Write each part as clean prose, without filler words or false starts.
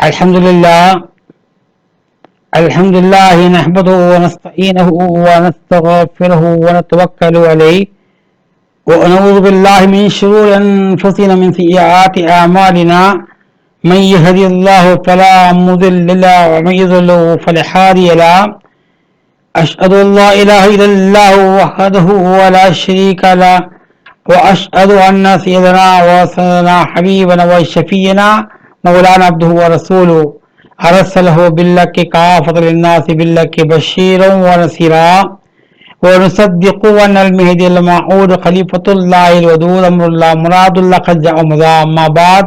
الحمد لله نحمده ونستعينه ونستغفره ونتوكل عليه ونعوذ بالله من شرور أنفسنا من سيئات أعمالنا من يهدي الله فلا مضل له ومن يضلل فلا هادي له أشهد أن لا إله إلا الله وحده ولا شريك له وأشهد أن سيدنا وسيدنا حبيبنا وشفينا مولانا عبده ورسوله أرسله بالحق كافة للناس بالحق بشيرا ونذيرا ونصدق أن المهدي الموعود خليفة الله الودود أمر الله مراد الله قد جاء مضى. أما بعد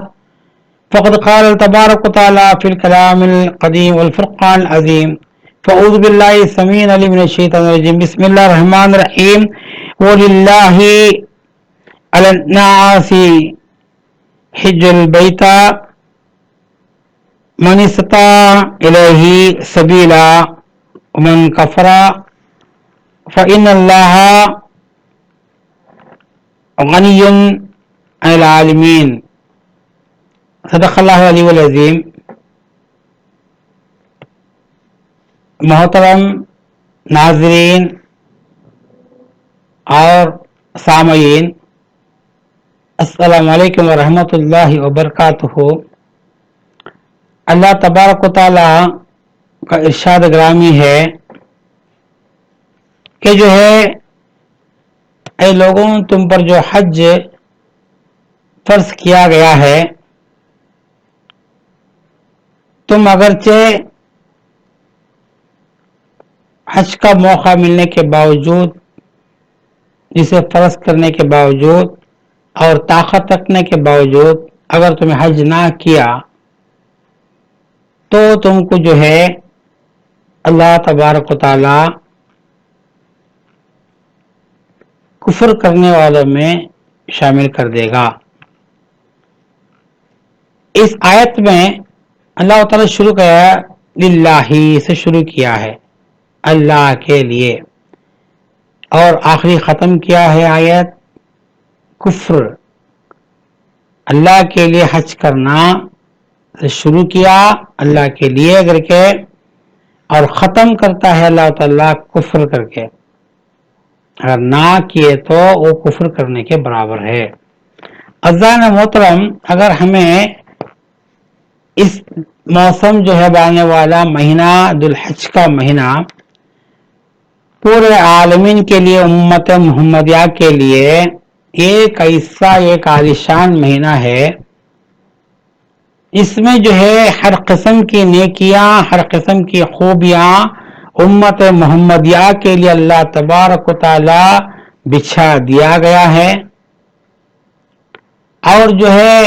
فقد قال تبارك وتعالى في الكلام القديم والفرقان العظيم فأعوذ بالله السميع العليم من الشيطان الرجيم. بسم الله الرحمن الرحيم. ولله على الناس حج البيت من استطاع إليه سبيلا ومن كفر فإن الله غني عن العالمين. صدق اللہ العلی العظیم. محترم ناظرین اور سامعین، السلام علیکم ورحمۃ اللہ وبرکاتہ. اللہ تبارک و تعالی کا ارشاد گرامی ہے کہ جو ہے اے لوگوں، تم پر جو حج فرض کیا گیا ہے، تم اگرچہ حج کا موقع ملنے کے باوجود، جسے فرض کرنے کے باوجود اور طاقت رکھنے کے باوجود اگر تمہیں حج نہ کیا تو تم کو جو ہے اللہ تبارک و تعالی کفر کرنے والوں میں شامل کر دے گا. اس آیت میں اللہ تعالی شروع کیا للہ سے شروع کیا ہے، اللہ کے لیے، اور آخری ختم کیا ہے آیت کفر. اللہ کے لیے حج کرنا شروع کیا اللہ کے لیے کر کے، اور ختم کرتا ہے اللہ تعالیٰ کفر کر کے. اگر نہ کیے تو وہ کفر کرنے کے برابر ہے. عزیزان محترم، اگر ہمیں اس موسم جو ہے آنے والا مہینہ ذوالحج کا مہینہ پورے عالمین کے لیے، امت محمدیہ کے لیے ایک ایسا ایک عالیشان مہینہ ہے، اس میں جو ہے ہر قسم کی نیکیاں، ہر قسم کی خوبیاں امت محمدیہ کے لیے اللہ تبارک و تعالی بچھا دیا گیا ہے. اور جو ہے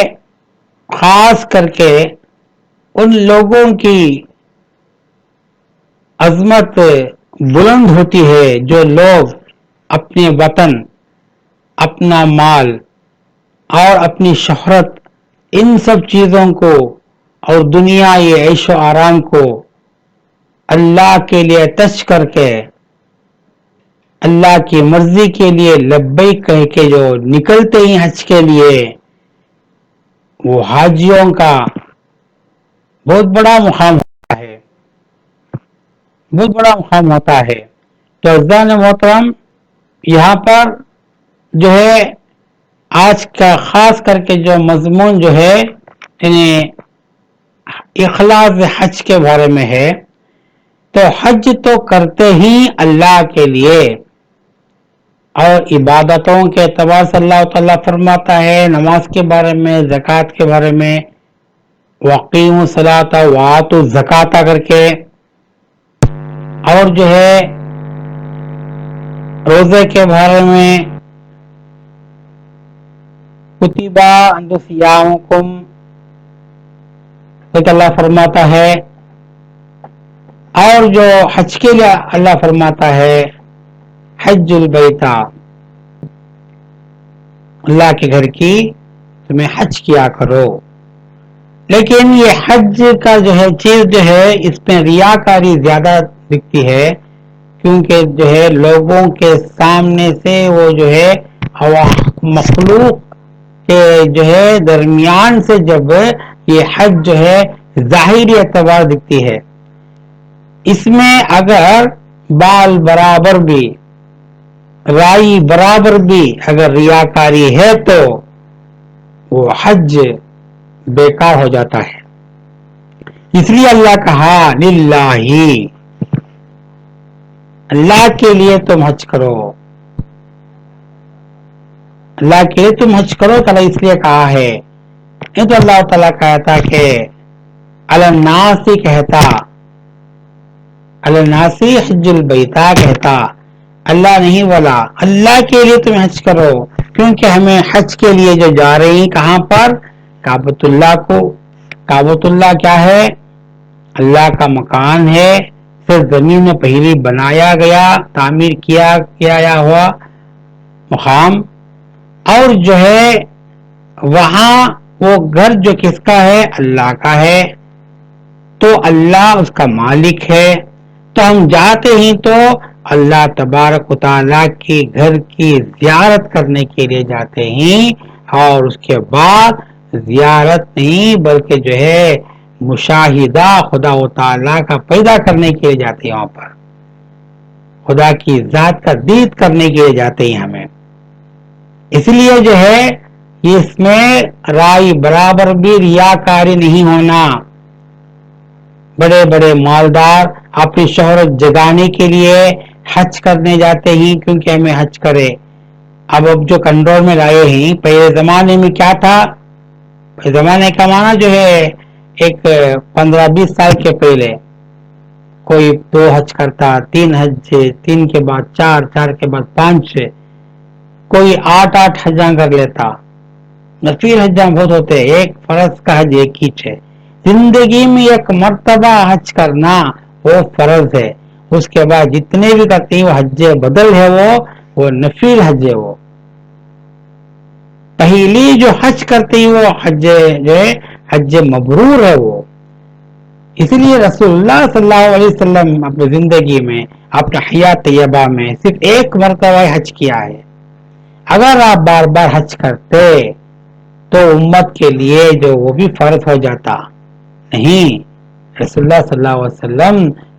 خاص کر کے ان لوگوں کی عظمت بلند ہوتی ہے جو لوگ اپنے وطن، اپنا مال اور اپنی شہرت، ان سب چیزوں کو اور دنیا یہ عیش و آرام کو اللہ کے لیے ترک کر کے اللہ کی مرضی کے لیے لبیک کہہ کے جو نکلتے ہیں حج کے لیے، وہ حاجیوں کا بہت بڑا مقام ہوتا ہے، بہت بڑا مقام ہوتا ہے. تو عزیزان محترم، یہاں پر جو ہے آج کا خاص کر کے جو مضمون جو ہے یعنی اخلاص حج کے بارے میں ہے. تو حج تو کرتے ہی اللہ کے لیے، اور عبادتوں کے اعتبار سے اللہ تعالیٰ فرماتا ہے نماز کے بارے میں، زکوٰۃ کے بارے میں، وَأَقِیمُوا الصَّلَاةَ وَآتُوا الزَّکَاةَ کر کے، اور جو ہے روزے کے بارے میں کتب علیکم صیامکم اللہ فرماتا ہے. اور جو حج کے لیے اللہ فرماتا ہے حج البیت، اللہ کے گھر کی تمہیں حج کیا کرو. لیکن یہ حج کا جو ہے چیز جو ہے اس میں ریاکاری زیادہ دکھتی ہے، کیونکہ جو ہے لوگوں کے سامنے سے وہ جو ہے مخلوق کے جو ہے درمیان سے جب یہ حج جو ہے ظاہری اعتبار دکھتی ہے. اس میں اگر بال برابر بھی، رائی برابر بھی اگر ریاکاری ہے تو وہ حج بیکار ہو جاتا ہے. اس لیے اللہ کہا للہ، اللہ کے لیے تم حج کرو، اللہ کے لیے تم حج کرو. تعالیٰ اس لیے کہا ہے. یہ تو اللہ تعالیٰ کہتا کہ الناسی کہتا، الناسی حج البیتا کہتا، اللہ نہیں بولا. اللہ کے لیے تم حج کرو، کیونکہ ہمیں حج کے لیے جو جا رہی ہیں کہاں پر؟ کعبۃ اللہ کو. کعبۃ اللہ کیا ہے؟ اللہ کا مکان ہے، صرف زمین میں پہلی بنایا گیا، تعمیر کیا ہوا مقام. اور جو ہے وہاں وہ گھر جو کس کا ہے؟ اللہ کا ہے. تو اللہ اس کا مالک ہے. تو ہم جاتے ہیں تو اللہ تبارک و تعالیٰ کے گھر کی زیارت کرنے کے لیے جاتے ہیں، اور اس کے بعد زیارت نہیں بلکہ جو ہے مشاہدہ خدا و تعالیٰ کا پیدا کرنے کے لیے جاتے ہیں. وہاں پر خدا کی ذات کا دید کرنے کے لیے جاتے ہیں ہمیں. اس لیے جو ہے اس میں رائی برابر بھی ریاکاری نہیں ہونا. بڑے بڑے مالدار اپنی شہرت جگانے کے لیے حج کرنے جاتے ہیں کیونکہ ہمیں حج کرے. اب جو کنٹرول میں لائے ہیں، پہلے زمانے میں کیا تھا؟ پہلے زمانے کا معنی جو ہے ایک 15-20 سال کے پہلے کوئی 2 حج کرتا، 3 حج، 3 کے بعد 4، 4 کے بعد 5، کوئی 8 حجاں کر لیتا. نفل حجاں بہت ہوتے، ایک فرض کا حج ایک ہی ہے. زندگی میں ایک مرتبہ حج کرنا وہ فرض ہے. اس کے بعد جتنے بھی کرتے ہیں وہ حج بدل ہے، وہ نفل حج ہے. وہ پہلی جو حج کرتے ہیں وہ حج جو ہے حج مبرور ہے. وہ اس لیے رسول اللہ صلی اللہ علیہ وسلم اپنی زندگی میں، اپنے حیات طیبہ میں صرف ایک مرتبہ حج کیا ہے. اگر آپ بار بار حج کرتے تو امت کے لیے جو وہ بھی فرض ہو جاتا. نہیں، رسول اللہ صلی اللہ علیہ وسلم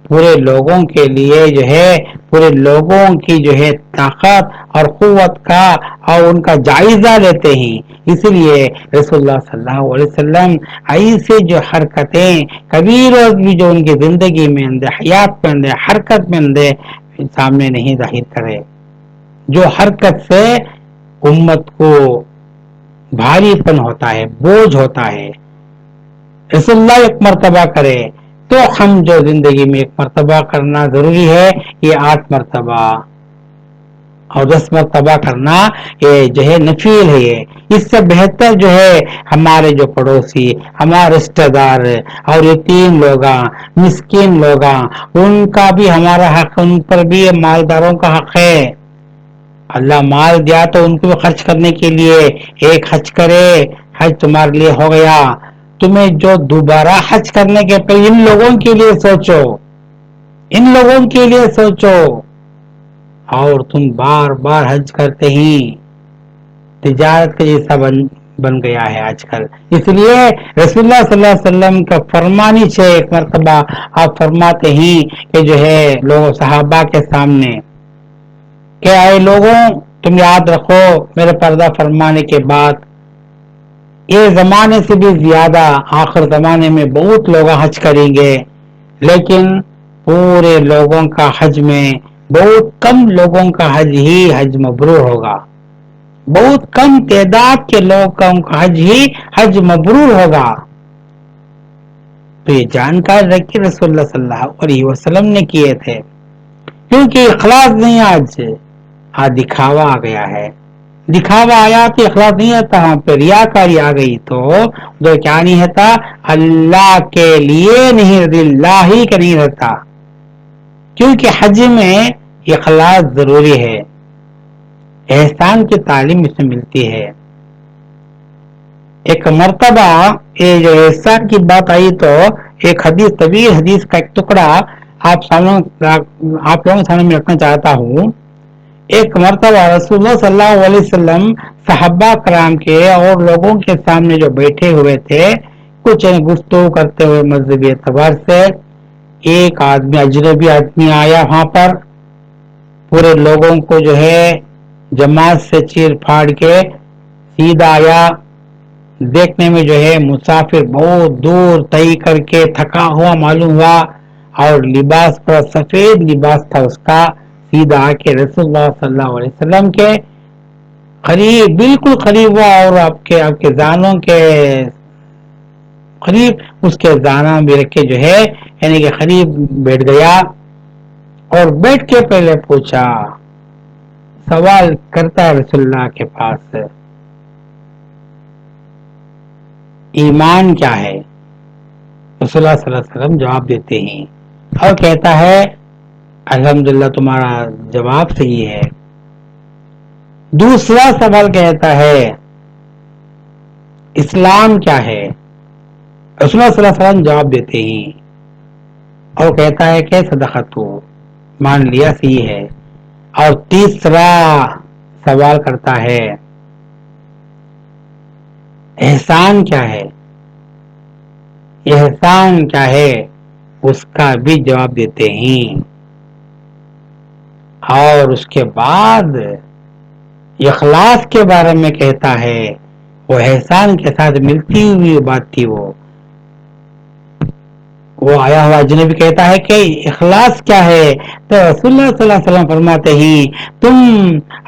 پورے لوگوں کے لیے جو ہے پورے لوگوں کی جو ہے طاقت اور قوت کا اور ان کا جائزہ لیتے ہیں. اس لیے رسول اللہ صلی اللہ علیہ وسلم ایسے جو حرکتیں کبھی روز بھی جو ان کی زندگی میں اندر، حیات میں اندر، حرکت میں اندر سامنے نہیں ظاہر کرے، جو حرکت سے امت کو بھاری پن ہوتا ہے، بوجھ ہوتا ہے. رسول اللہ ایک مرتبہ کرے تو ہم جو زندگی میں ایک مرتبہ کرنا ضروری ہے، یہ 8 مرتبہ اور 10 مرتبہ کرنا یہ جو ہے نفل ہے. یہ اس سے بہتر جو ہے ہمارے جو پڑوسی، ہمارے رشتہ دار اور یتیم لوگ، مسکین لوگ، ان کا بھی ہمارا حق، ان پر بھی مالداروں کا حق ہے. اللہ مال دیا تو ان کو بھی خرچ کرنے کے لیے ایک حج کرے، حج تمہارے لیے ہو گیا. تمہیں جو دوبارہ حج کرنے کے پہلے ان لوگوں کے لیے سوچو، ان لوگوں کے لیے سوچو. اور تم بار بار حج کرتے ہی تجارت کا جیسا بن گیا ہے آج کل. اس لیے رسول اللہ صلی اللہ علیہ وسلم کا فرمانی سے ایک مرتبہ آپ فرماتے ہیں کہ جو ہے لوگ صحابہ کے سامنے کہ اے لوگوں تم یاد رکھو میرے پردہ فرمانے کے بعد یہ زمانے سے بھی زیادہ آخر زمانے میں بہت لوگ حج کریں گے، لیکن پورے لوگوں کا حج میں بہت کم لوگوں کا حج ہی حج مبرور ہوگا. بہت کم تعداد کے لوگوں کا حج ہی حج مبرور ہوگا. تو یہ جانکاری رکھی رسول اللہ صلی اللہ علیہ وسلم نے کیے تھے، کیونکہ اخلاص نہیں آج دکھاوا آ گیا ہے. دکھاوا آیا تو اخلاص نہیں رہتا، وہاں پہ ریاکاری آ گئی تو جو کیا نہیں رہتا، اللہ کے لیے نہیں، اللہ ہی کا نہیں رہتا. کیونکہ حج میں اخلاص ضروری ہے. احسان کی تعلیم اس میں ملتی ہے. ایک مرتبہ یہ جو احسان کی بات آئی تو ایک حدیث، طویل حدیث کا ایک ٹکڑا آپ لوگوں کے سامنے میں رکھنا چاہتا ہوں. ایک مرتبہ رسول اللہ صلی اللہ علیہ وسلم صحابہ کرام کے اور لوگوں کے سامنے جو بیٹھے ہوئے تھے کچھ گفتگو کرتے ہوئے مذہبی اعتبار سے. ایک آدمی اجنبی آدمی آیا وہاں پر, پورے لوگوں کو جو ہے جماعت سے چیر پھاڑ کے سیدھا آیا. دیکھنے میں جو ہے مسافر بہت دور طے کر کے تھکا ہوا معلوم ہوا, اور لباس پر سفید لباس تھا اس کا. سیدھا آ کے رسول اللہ صلی اللہ علیہ وسلم کے قریب, بالکل قریب ہوا, اور آپ کے زانوں کے قریب اس کے زانوں بھی رکھ کے جو ہے یعنی کہ قریب بیٹھ گیا, اور بیٹھ کے پہلے پوچھا, سوال کرتا ہے رسول اللہ کے پاس, ایمان کیا ہے؟ رسول اللہ صلی اللہ علیہ وسلم جواب دیتے ہیں اور کہتا ہے الحمدللہ تمہارا جواب صحیح ہے. دوسرا سوال کہتا ہے اسلام کیا ہے؟ رسول اللہ صلی اللہ علیہ وسلم جواب دیتے ہیں اور کہتا ہے کہ صدقت ہو, مان لیا صحیح ہے. اور تیسرا سوال کرتا ہے احسان کیا ہے؟ احسان کیا ہے اس کا بھی جواب دیتے ہیں. اور اس کے بعد اخلاص کے بارے میں کہتا ہے, وہ احسان کے ساتھ ملتی ہوئی بات تھی. وہ آیا ہوا اجنبی کہتا ہے کہ اخلاص کیا ہے؟ تو رسول اللہ صلی اللہ علیہ وسلم فرماتے ہیں تم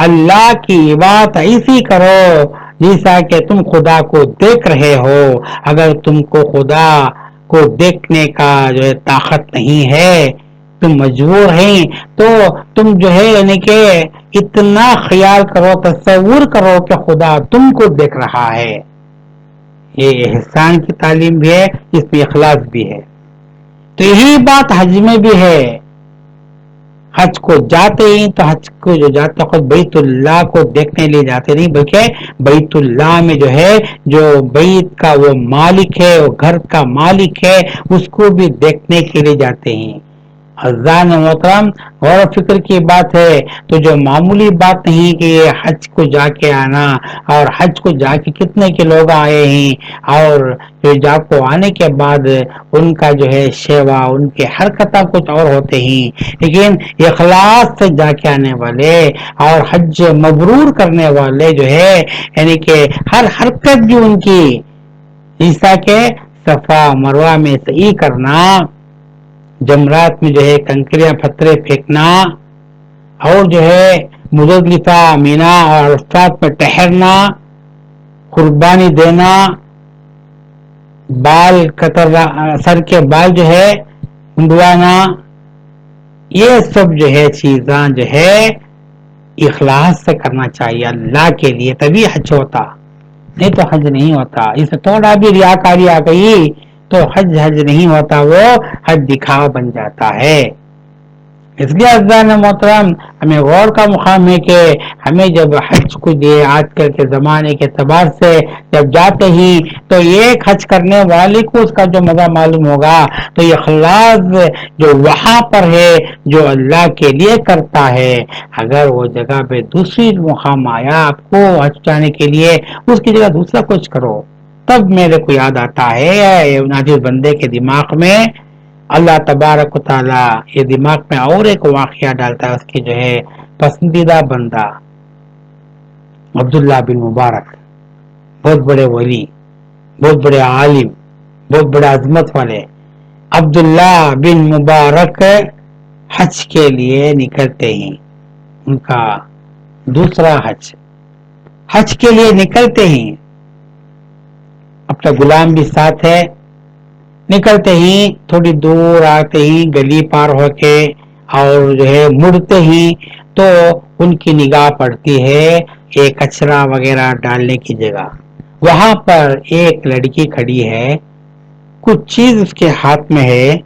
اللہ کی عبادت ایسی کرو جیسا کہ تم خدا کو دیکھ رہے ہو. اگر تم کو خدا کو دیکھنے کا جو ہے طاقت نہیں ہے, تم مجبور ہیں, تو تم جو ہے یعنی کہ اتنا خیال کرو, تصور کرو کہ خدا تم کو دیکھ رہا ہے. یہ احسان کی تعلیم بھی ہے, اس میں اخلاص بھی ہے. تو یہی بات حج میں بھی ہے. حج کو جاتے ہیں تو حج کو جو جاتے خود بیت اللہ کو دیکھنے لیے جاتے نہیں, بلکہ بیت اللہ میں جو ہے جو بیت کا وہ مالک ہے, وہ گھر کا مالک ہے, اس کو بھی دیکھنے کے لیے جاتے ہیں. حضران محترم غور و فکر کی بات ہے, تو جو معمولی بات نہیں کہ یہ حج کو جا کے آنا, اور حج کو جا کے کتنے کے لوگ آئے ہیں, اور جو جا کو آنے کے بعد ان کا جو ہے شیوا, ان کے حرکتیں کچھ اور ہوتے ہیں, لیکن اخلاص سے جا کے آنے والے اور حج مبرور کرنے والے جو ہے یعنی کہ ہر حرکت جو ان کی جیسا کہ صفا مروہ میں صحیح کرنا, جمرات میں جو ہے کنکریاں پتھرے پھینکنا, اور جو ہے مزدلفہ مینا اور عرفات میں ٹہرنا, قربانی دینا, بال قطر سر کے بال جو ہے منڈوانا, یہ سب جو ہے چیزاں جو ہے اخلاص سے کرنا چاہیے اللہ کے لیے, تبھی حج ہوتا, نہیں تو حج نہیں ہوتا. اس سے تھوڑا بھی ریاکاری آ گئی تو حج نہیں ہوتا, وہ حج دکھاوا بن جاتا ہے. اس لیے عزیزان محترم ہمیں غور کا مقام ہے کہ ہمیں جب حج کو دے آج کل کے زمانے کے اعتبار سے جب جاتے ہی تو ایک حج کرنے والے کو اس کا جو مزہ معلوم ہوگا, تو یہ اخلاص جو وہاں پر ہے جو اللہ کے لیے کرتا ہے, اگر وہ جگہ پہ دوسری مقام آیا آپ کو حج جانے کے لیے, اس کی جگہ دوسرا کچھ کرو, تب میرے کو یاد آتا ہے ناجر بندے کے دماغ میں اللہ تبارک و تعالی یہ دماغ میں اور ایک واقعہ ڈالتا ہے, اس کی جو ہے پسندیدہ بندہ عبداللہ بن مبارک, بہت بڑے ولی, بہت بڑے عالم, بہت بڑے عظمت والے عبداللہ بن مبارک حج کے لیے نکلتے ہیں. ان کا دوسرا حج کے لیے نکلتے ہیں, اپنا غلام بھی ساتھ ہے. نکلتے ہی تھوڑی دور آتے ہی گلی پار ہو کے اور جو ہے مڑتے ہی تو ان کی نگاہ پڑتی ہے ایک کچرا وغیرہ ڈالنے کی جگہ. وہاں پر ایک لڑکی کھڑی ہے, کچھ چیز اس کے ہاتھ میں ہے,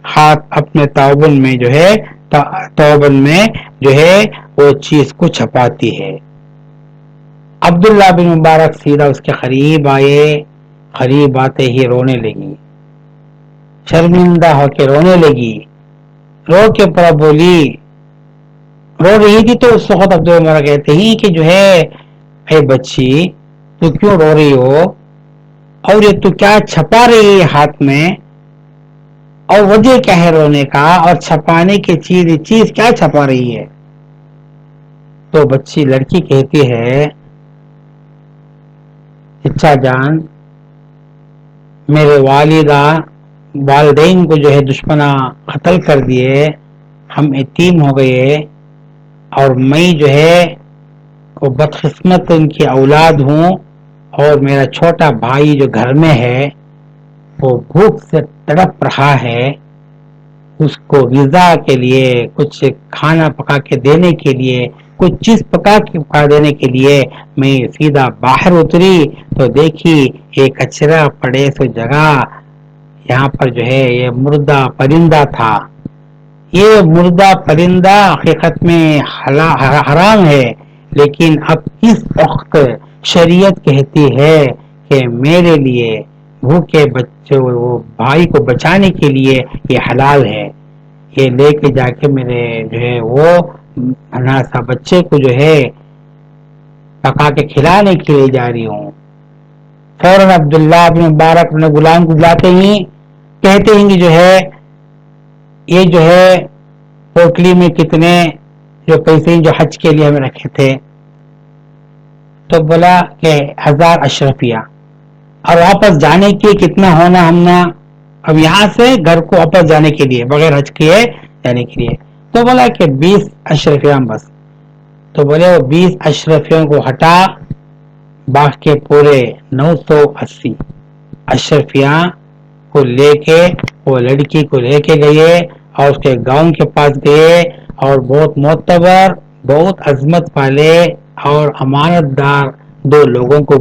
ہاتھ اپنے توبن میں جو ہے توبن میں جو ہے وہ چیز کو چھپاتی ہے. عبداللہ بن مبارک سیدھا اس کے قریب آئے, قریب آتے ہی رونے لگی, شرمندہ ہو کے رونے لگی, رو کے پورا بولی, رو رہی تھی تو اس وقت عبداللہ کہتے ہی کہ جو ہے اے بچی تو کیوں رو رہی ہو, اور یہ تو کیا چھپا رہی ہے ہاتھ میں، اور وجہ کیا ہے رونے کا، اور چھپانے کی چیز کیا چھپا رہی ہے؟ تو بچی لڑکی کہتی ہے چچا جان، میرے والدین کو جو ہے دشمنا قتل کر دیے، ہم یتیم ہو گئے، اور میں جو ہے وہ بدقسمت ان کی اولاد ہوں، اور میرا چھوٹا بھائی جو گھر میں ہے وہ بھوک سے تڑپ رہا ہے، اس کو غذا کے لیے، کچھ کھانا پکا کے دینے کے لیے، کچھ چیز پکا دینے کے لیے میں سیدھا باہر اتری تو دیکھی ایک کچرا پڑے سو جگہ، یہاں پر جو ہے یہ مردہ پرندہ تھا۔ یہ مردہ پرندہ حقیقت میں حرام ہے، لیکن اب اس وقت شریعت کہتی ہے کہ میرے لیے بھوکے بچوں بھائی کو بچانے کے لیے یہ حلال ہے، یہ لے کے جا کے میرے جو ہے وہ اناسا بچے کو جو ہے پکا کے کھلانے کے لیے جا رہی ہوں۔ فوراً عبداللہ بن مبارک اپنے غلام کو بلاتے ہی کہتے ہیں کہ جو ہے یہ جو ہے پوٹلی میں کتنے جو پیسے جو حج کے لیے ہمیں رکھے تھے، تو بولا کہ 1000 اشرفیہ، اور واپس جانے کے کتنا ہونا ہم نے، اب یہاں سے گھر کو واپس جانے کے لیے بغیر حج کیے جانے کے لیے، تو بولا کہ 20 اشرفیاں بس۔ تو بولے وہ 20 اشرفیوں کو ہٹا، باقی پورے 980 اشرفیاں کو لے کے وہ لڑکی کو لے کے گئے، اور اس کے گاؤں کے پاس گئے، اور بہت معتبر، بہت عظمت والے اور امانت دار 2 لوگوں کو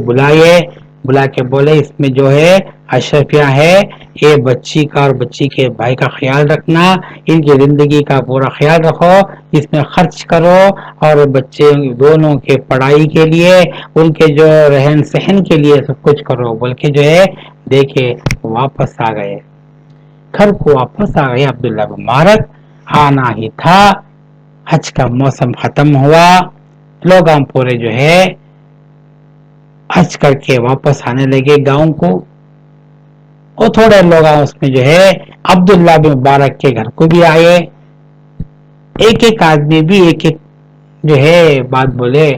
بلا کے بولے اس میں جو ہے اشرفیاں ہے، یہ بچی کا اور بچی کے بھائی کا خیال رکھنا، ان کی زندگی کا پورا خیال رکھو، اس میں خرچ کرو، اور بچے دونوں کے پڑھائی کے لیے، ان کے جو رہن سہن کے لیے سب کچھ کرو، بلکہ جو ہے دیکھے واپس آ گئے، گھر کو واپس آ گئے عبداللہ بن مبارک۔ آنا ہی تھا، حج کا موسم ختم ہوا، لوگ ہم پورے جو ہے حج کر کے واپس آنے لگے گاؤں کو، اور تھوڑے لوگ اس میں جو ہے عبداللہ بن مبارک کے گھر کو بھی آئے، ایک ایک آدمی بھی ایک ایک جو ہے بات بولے،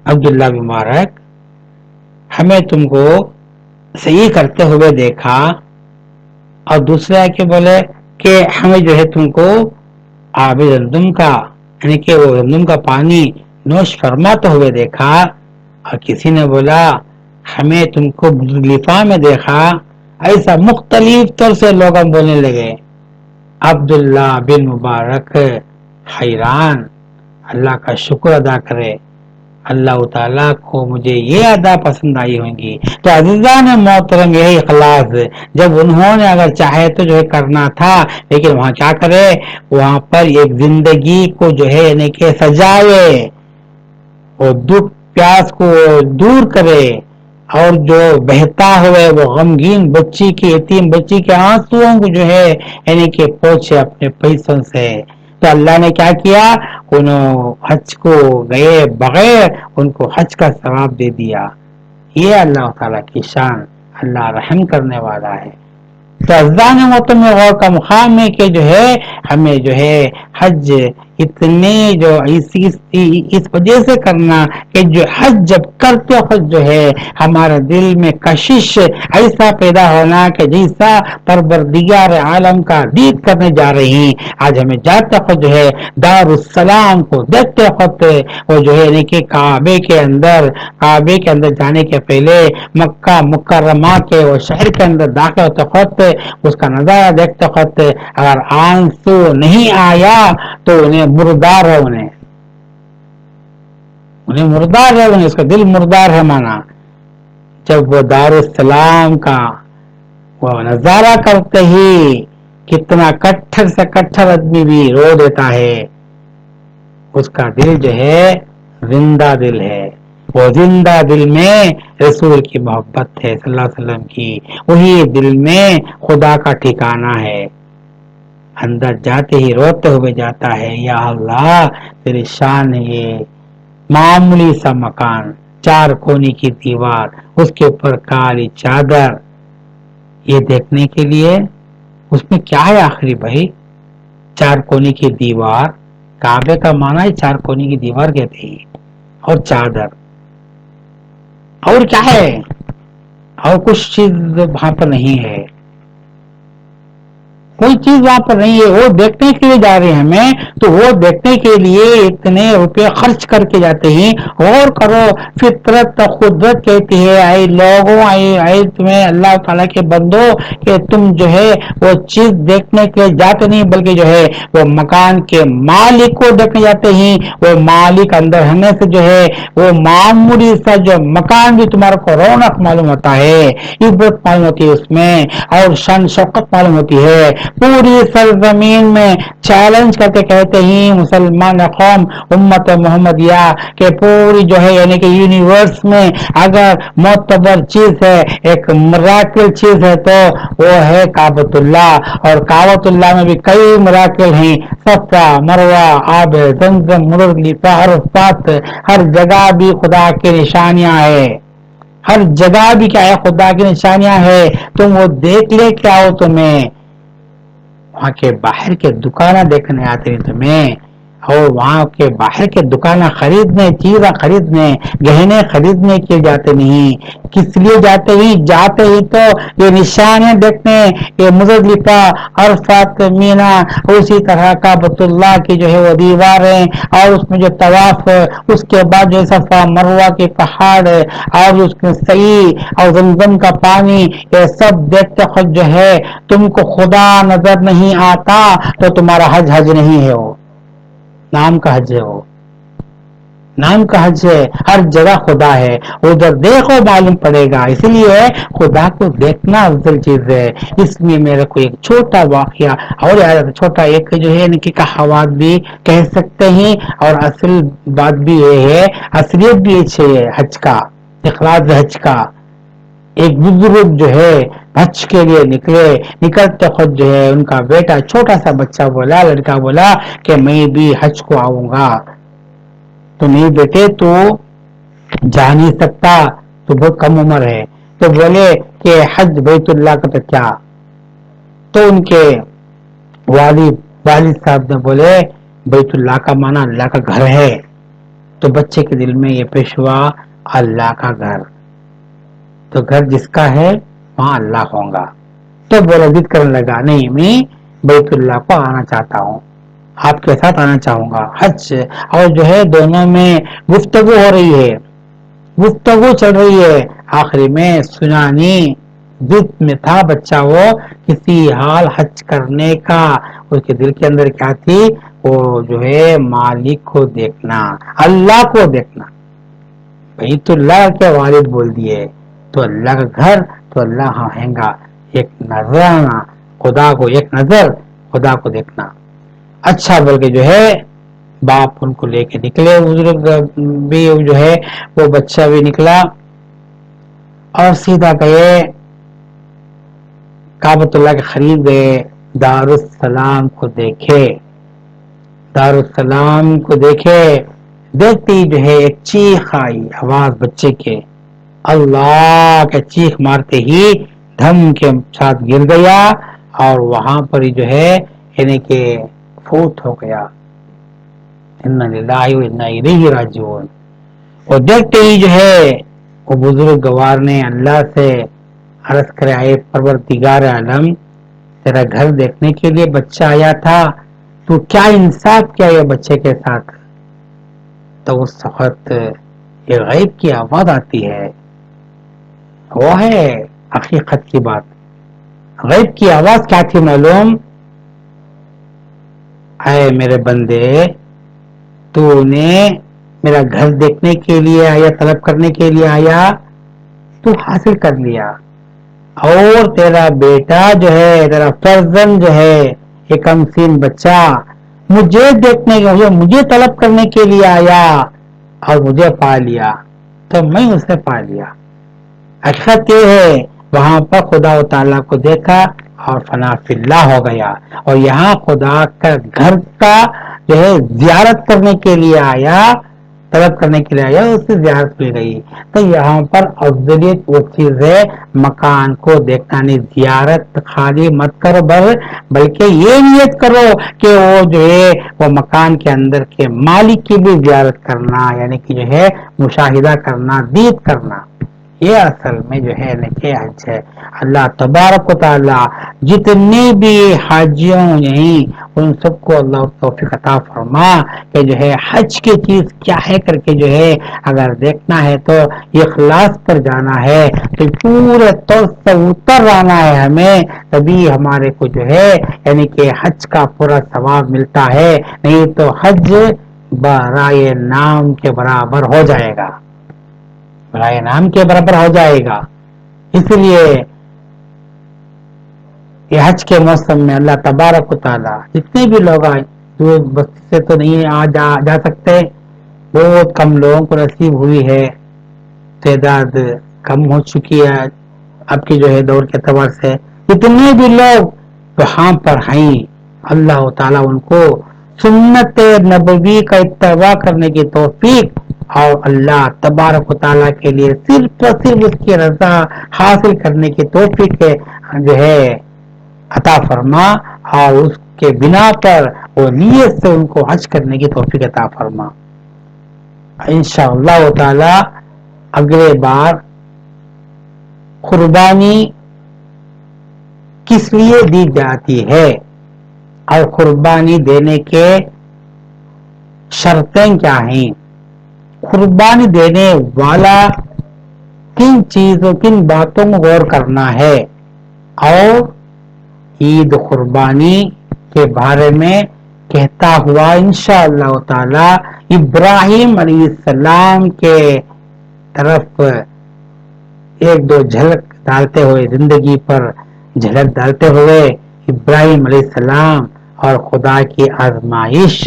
عبداللہ بن مبارک ہمیں تم کو صحیح کرتے ہوئے دیکھا، اور دوسرے آ کے بولے کہ ہمیں جو ہے تم کو آب زمزم کا یعنی کہ وہ زمزم کا پانی نوش فرماتے ہوئے دیکھا، اور کسی نے بولا ہمیں تم کو مزدلفہ میں دیکھا، ایسا مختلف طور سے لوگ ہم بولنے لگے۔ عبداللہ بن مبارک حیران، اللہ کا شکر ادا کرے، اللہ تعالیٰ کو مجھے یہ ادا پسند آئی ہوں گی۔ تو عزیزان محترم یہی اخلاص، جب انہوں نے اگر چاہے تو جو ہے کرنا تھا، لیکن وہاں کیا کرے، وہاں پر ایک زندگی کو جو ہے یعنی کہ سجائے، اور دکھ پیاس کو دور کرے، اور جو بہتا ہوئے وہ غمگین بچی کی، یتیم بچی کے آنسوؤں کو جو ہے یعنی کہ پوچھے اپنے پیسوں سے، تو اللہ نے کیا کیا، انہوں حج کو گئے بغیر ان کو حج کا ثواب دے دیا۔ یہ اللہ تعالیٰ کی شان، اللہ رحم کرنے والا ہے۔ تو عزیزان محترم غور کا مقام ہے کہ جو ہے ہمیں جو ہے حج اتنے جو اس وجہ سے کرنا کہ جو حج جب کرتے وقت جو ہے ہمارے دل میں کشش ایسا پیدا ہونا کہ جیسا پروردگار عالم کا دید کرنے جا رہی ہیں۔ آج ہمیں جاتے وقت جو ہے دار السلام کو دیکھتے وقت وہ جو ہے یعنی کہ کعبے کے اندر جانے کے پہلے مکہ مکرمہ کے وہ شہر کے اندر داخل ہوتے وقت اس کا نظارہ دیکھتے وقت اگر آنسو نہیں آیا تو انہیں مردار ہے، انہیں مردار ہے، انہیں اس کا دل مردار ہے مانا۔ جب وہ دار السلام کا وہ نظارہ کرتے ہی کتنا کٹھر سے کٹھر آدمی بھی رو دیتا ہے، اس کا دل جو ہے زندہ دل ہے، وہ زندہ دل میں رسول کی محبت ہے صلی اللہ علیہ وسلم کی، وہی دل میں خدا کا ٹھکانہ ہے، اندر جاتے ہی روتے ہوئے جاتا ہے، یا اللہ تیری شان ہے، یہ معمولی سا مکان 4 کونے کی دیوار، اس کے اوپر کالی چادر، یہ دیکھنے کے لیے اس میں کیا ہے آخری بھائی؟ 4 کونے کی دیوار، کعبے کا معنی ہے 4 کونے کی دیوار کہتے ہیں، اور چادر، اور کیا ہے؟ اور کچھ چیز وہاں پر نہیں ہے، کوئی چیز وہاں پر نہیں ہے، وہ دیکھنے کے لیے جا رہے ہیں ہمیں، تو وہ دیکھنے کے لیے اتنے روپے خرچ کر کے جاتے ہیں۔ اور کرو، فطرت قدرت کہتی ہے اے لوگوں، اے تمہیں اللہ تعالیٰ کے بندو، کہ تم جو ہے وہ چیز دیکھنے کے لیے جاتے نہیں، بلکہ جو ہے وہ مکان کے مالک کو دیکھنے جاتے ہیں۔ وہ مالک اندر ہونے سے جو ہے وہ معمولی سا جو مکان بھی تمہارے کو رونق معلوم ہوتا ہے، عزت معلوم ہوتی ہے اس میں، اور شان شوقت معلوم ہوتی ہے۔ پوری سرزمین میں چیلنج کر کے کہتے ہیں مسلمان قوم، امت محمدیہ، کہ پوری جو ہے یعنی کہ یونیورس میں اگر معتبر چیز ہے، ایک مراکل چیز ہے، تو وہ ہے کعبۃ اللہ، اور کعبۃ اللہ میں بھی کئی مراکل ہیں، صفا مروہ، آب زمزم، مزدلفہ، عرفات، ہر جگہ بھی خدا کی نشانیاں ہیں، ہر جگہ بھی کیا ہے خدا کی نشانیاں ہے۔ تم وہ دیکھ لے کیا ہو، تمہیں وہاں کے باہر کے دکانیں دیکھنے آتے ہیں تمہیں، اور وہاں کے باہر کے دکانیں خریدنے، چیزیں خریدنے، گہنے خریدنے کے جاتے نہیں، کس لیے جاتے ہی؟ جاتے ہی تو یہ نشانیں دیکھنے، یہ مزدلفہ، عرفات، مینا، اسی طرح کعبۃ اللہ کی جو ہے وہ دیواریں، اور اس میں جو طواف، اس کے بعد جو صفا مروہ کے پہاڑ، اور اس میں صحیح اور زمزم کا پانی، یہ سب دیکھتے خود جو ہے تم کو خدا نظر نہیں آتا، تو تمہارا حج نہیں ہے، وہ نام کا حج ہے، وہ نام کا حج ہے، ہر جگہ خدا ہے، ادھر دیکھو معلوم پڑے گا۔ اس لیے خدا کو دیکھنا افضل چیز ہے۔ اس میں میرے کو ایک چھوٹا واقعہ اور یاد، چھوٹا ایک جو ہے کہ کہاوت بھی کہہ سکتے ہیں، اور اصل بات بھی یہ ہے، اصلیت بھی اچھے ہے حج کا، اخراج حج کا۔ ایک بزرگ جو ہے حج کے لیے نکلتے خود جو ہے ان کا بیٹا چھوٹا سا بچہ بولا، لڑکا بولا کہ میں بھی حج کو آؤں گا۔ تو نہیں بیٹے، تو جا نہیں سکتا، تو بہت کم عمر ہے۔ تو بولے کہ حج بیت اللہ کا تو کیا؟ تو ان کے والد صاحب نے بولے بیت اللہ کا معنی اللہ کا گھر ہے۔ تو بچے کے دل میں یہ پیش ہوا، اللہ کا گھر، تو گھر جس کا ہے وہاں اللہ ہوگا۔ تو بولا، ضد کرنے لگا، نہیں میں بیت اللہ کو آنا چاہتا ہوں، آپ کے ساتھ آنا چاہوں گا حج۔ اور جو ہے دونوں میں گفتگو ہو رہی ہے، گفتگو چل رہی ہے، آخری میں سنانی ضد میں تھا بچہ، وہ کسی حال حج کرنے کا، اس کے دل کے اندر کیا تھی؟ وہ جو ہے مالک کو دیکھنا، اللہ کو دیکھنا۔ بیت اللہ کے والد بول دیے تو اللہ کا گھر، تو اللہ ہاں گا، ایک نظر آنا خدا کو، ایک نظر خدا کو دیکھنا۔ اچھا بول کے جو ہے باپ ان کو لے کے نکلے، بزرگ بھی جو ہے وہ بچہ بھی نکلا، اور سیدھا گئے کعبۃ اللہ کے قریب گئے، دارالسلام کو دیکھے، دارالسلام کو دیکھے، دیکھتے ہی جو ہے ایک چیخ آئی، آواز بچے کے، اللہ کے چیخ مارتے ہی دھم کے ساتھ گر گیا، اور وہاں پر ہی جو ہے یعنی کہ فوت ہو گیا۔ انا للہ و انا الیہ راجعون۔ اور دیکھتے ہی جو ہے وہ بزرگ گوار نے اللہ سے عرض کرے، اے پروردگار عالم، تیرا گھر دیکھنے کے لیے بچہ آیا تھا، تو کیا انصاف کیا یہ بچے کے ساتھ؟ تو اس وقت یہ غیب کی آواز آتی ہے، وہ ہے حقیقت کی بات۔ غیب کی آواز کیا تھی معلوم؟ اے میرے بندے، تو نے میرا گھر دیکھنے کے لیے آیا، طلب کرنے کے لیے آیا، تو حاصل کر لیا، اور تیرا بیٹا جو ہے، تیرا فرزند جو ہے، ایک کم سین بچہ مجھے دیکھنے کے لیے، مجھے طلب کرنے کے لیے آیا، اور مجھے پا لیا، تو میں اسے پا لیا۔ حقیقت یہ ہے وہاں پر خدا و تعالیٰ کو دیکھا اور فنا فی اللہ ہو گیا، اور یہاں خدا کا گھر کا جو ہے زیارت کرنے کے لیے آیا، طلب کرنے کے لیے آیا اس سے زیارت مل گئی. تو یہاں پر افضلیت وہ چیز ہے مکان کو دیکھنا نہیں. زیارت خالی مت کرو بلکہ یہ نیت کرو کہ وہ جو ہے وہ مکان کے اندر کے مالک کی بھی زیارت کرنا، یعنی کہ جو ہے مشاہدہ کرنا، دید کرنا. یہ اصل میں جو ہے کہ حج ہے. اللہ تبارک و تعالی جتنے بھی حاجیوں نہیں ان سب کو اللہ توفیق عطا فرما کہ جو ہے حج کی چیز کیا ہے کر کے جو ہے اگر دیکھنا ہے تو اخلاص پر جانا ہے تو پورے طور سے اتر آنا ہے ہمیں، تبھی ہمارے کو جو ہے یعنی کہ حج کا پورا ثواب ملتا ہے. نہیں تو حج برائے نام کے برابر ہو جائے گا، برائے نام کے برابر ہو جائے گا. اس لیے یہ حج کے موسم میں اللہ تبارک و تعالی جتنے بھی لوگ آئے دور بستی سے تو نہیں جا سکتے، بہت کم لوگوں کو نصیب ہوئی ہے، تعداد کم ہو چکی ہے اب کی جو ہے دور کے اعتبار سے. اتنے بھی لوگ وہاں پر ہیں اللہ تعالیٰ ان کو سنت نبوی کا اتباع کرنے کی توفیق اور اللہ تبارک و تعالیٰ کے لیے صرف اور صرف اس کی رضا حاصل کرنے کی توفیق جو ہے عطا فرما، اور اس کے بنا پر وہ نیت سے ان کو حج کرنے کی توفیق عطا فرما. انشاءاللہ تعالی اگلے بار قربانی کس لیے دی جاتی ہے اور قربانی دینے کے شرطیں کیا ہیں، قربانی دینے والا کن چیزوں کن باتوں کو غور کرنا ہے، اور عید قربانی کے بارے میں کہتا ہوا انشاءاللہ تعالی ابراہیم علیہ السلام کے طرف ایک دو جھلک ڈالتے ہوئے، زندگی پر جھلک ڈالتے ہوئے ابراہیم علیہ السلام اور خدا کی آزمائش،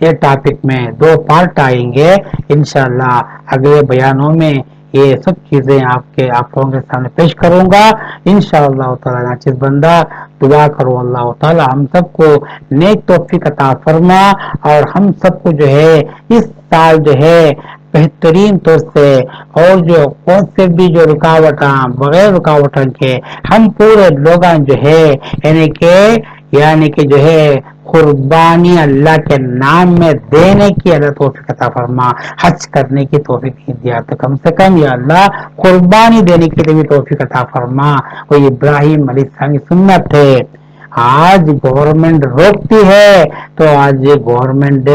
یہ ٹاپک میں دو پارٹ آئیں گے انشاءاللہ. اگلے بیانوں میں یہ سب چیزیں آپ لوگوں کے سامنے پیش کروں گا انشاءاللہ تعالی. ناچیز بندہ دعا کرو اللہ تعالی ہم سب کو نیک توفیق عطا فرما، اور ہم سب کو جو ہے اس سال جو ہے بہترین طور سے، اور جو کون سے بھی جو رکاوٹاں بغیر رکاوٹوں کے ہم پورے لوگ جو ہے یعنی کہ جو ہے قربانی اللہ کے نام میں دینے کی اللہ توفیق عطا فرما. حج کرنے کی توفیق نہیں دیا تو کم سے کم یا اللہ قربانی دینے کی بھی توفیق عطا فرما. وہ ابراہیم علیہ السلام کی سنت ہے. آج گورنمنٹ روکتی ہے تو آج یہ گورنمنٹ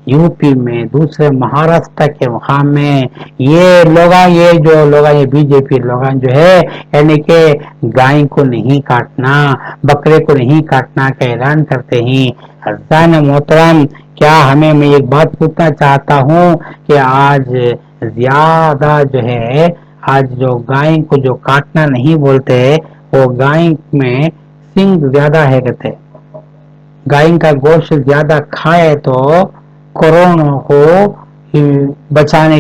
یو پی میں دوسرے مہاراشٹر کے مقام میں یہ بی جے پی لوگ جو ہے یعنی کہ گائے کو نہیں کاٹنا، بکرے کو نہیں کاٹنا کا اعلان کرتے ہیں. حضران محترم کیا میں ایک بات پوچھنا چاہتا ہوں کہ آج زیادہ جو ہے آج جو گائے کو جو کاٹنا نہیں بولتے وہ گائے میں سنگ زیادہ ہے، کہتے گائے کا گوشت زیادہ کھائے تو کورونا کو بچنے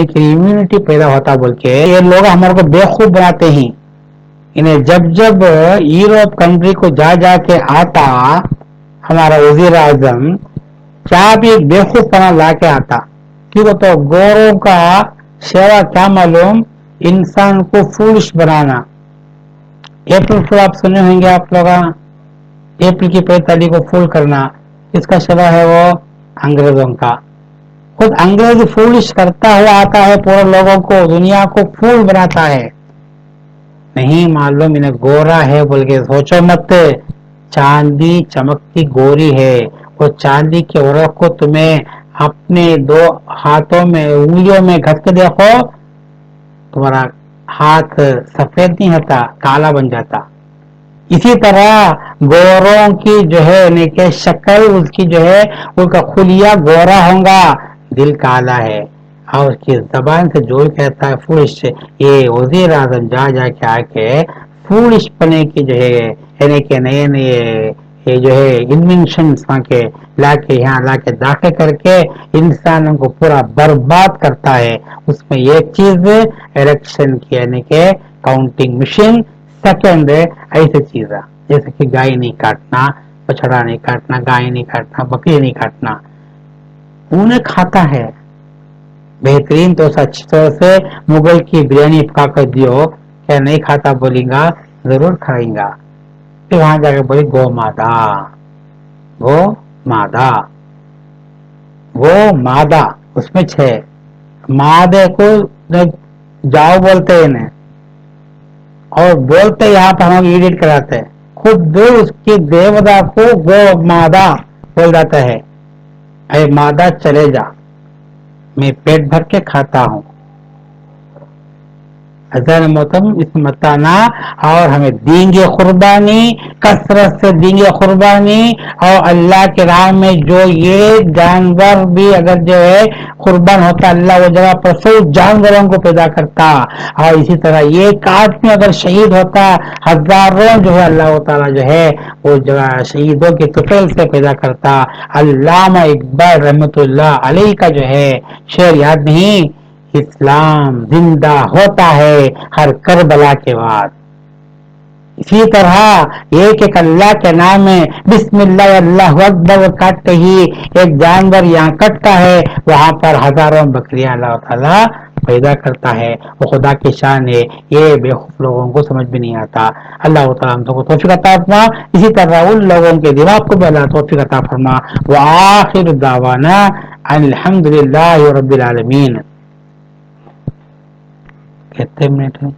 کے لیے امیونٹی پیدا ہوتا بول کے یہ لوگ ہمارے کو بیوقوف بناتے ہیں. انہیں جب یورپ کنٹری کو جا کے آتا ہمارا وزیر اعظم کیا بھی ایک بیوقوف پنا لا کے آتا، کیوں تو گوروں کا سیوا کیا معلوم انسان کو فولش بنانا. اپریل فول آپ سنے ہوں گے آپ لوگ، اپریل کی 5 تاریخ کو فول کرنا، اس کا سیوا ہے وہ انگریزوں کا. خود انگریز فولش کرتا ہوا آتا ہے پورے لوگوں کو، دنیا کو فول بناتا ہے. نہیں معلوم انہیں گورا ہے بول کے سوچو مت. چاندی چمکتی گوری ہے، وہ چاندی کے عورت کو تمہیں اپنے 2 ہاتھوں میں انگلیوں میں گھس کے دیکھو تمہارا ہاتھ سفید نہیں ہوتا، کالا بن جاتا. اسی طرح گوروں کی جو ہے کہ شکل اس کی جو ہے ان کا خلیہ گورا ہوگا، دل کالا ہے، اور اس کی زبان سے جو کہتا ہے فولش. یہ وزیر اعظم جا کے آ کے فولش پنے کی جو ہے یعنی کہ نئے یہ جو ہے انوینشن کے لا کے داخل کر کے انسانوں کو پورا برباد کرتا ہے. اس میں ایک چیز الیکشن کی یعنی کہ کاؤنٹنگ مشین، سیکنڈ ایسی چیز ہے جیسے کہ گائے نہیں کاٹنا، بچڑا نہیں کاٹنا، گائے نہیں کاٹنا، بکری نہیں کاٹنا. انہیں کھاتا ہے بہترین تو اچھی طور سے مغل کی بریانی پکا کر دیو، کیا نہیں کھاتا بولیں گا ضرور کھائیں گا. پھر وہاں جا کے بولی گو ماتا، گو ماتا، وہ مادہ اس میں چھ مادے کو جاؤ بولتے ہیں انہیں، اور بولتے یہاں پہ ہم ایڈٹ کراتے ہیں. خود اس کی دیوتا کو گو مادا بول جاتا ہے. اے مادہ چلے جا، میں پیٹ بھر کے کھاتا ہوں. حضرت محترم اس متانا اور ہمیں دیں گے قربانی، کثرت سے دیں گے قربانی. اور اللہ کے راہ میں جو یہ جانور بھی اگر جو ہے قربان ہوتا، اللہ وہ جگہ پر سو جانوروں کو پیدا کرتا. اور اسی طرح یہ کاٹ میں اگر شہید ہوتا، ہزاروں جو ہے اللہ تعالی جو ہے وہ جگہ شہیدوں کے طفیل سے پیدا کرتا. علامہ اقبال رحمت اللہ علیہ کا جو ہے شعر یاد نہیں؟ اسلام زندہ ہوتا ہے ہر کربلا کے بعد. اسی طرح ایک ایک اللہ کے نام میں بسم اللہ اللہ اکبر کاٹتے ہی ایک جانور یہاں کٹتا ہے، وہاں پر ہزاروں بکریاں اللہ تعالیٰ پیدا کرتا ہے. وہ خدا کی شان ہے، یہ بیوقوف لوگوں کو سمجھ بھی نہیں آتا. اللہ تعالیٰ ہم سب کو توفیق عطا فرما. اسی طرح ان لوگوں کے دماغ کو بھی اللہ توفیق عطا فرما. وآخر دعوانا الحمد للہ رب العالمین. کتنے منٹ ہیں؟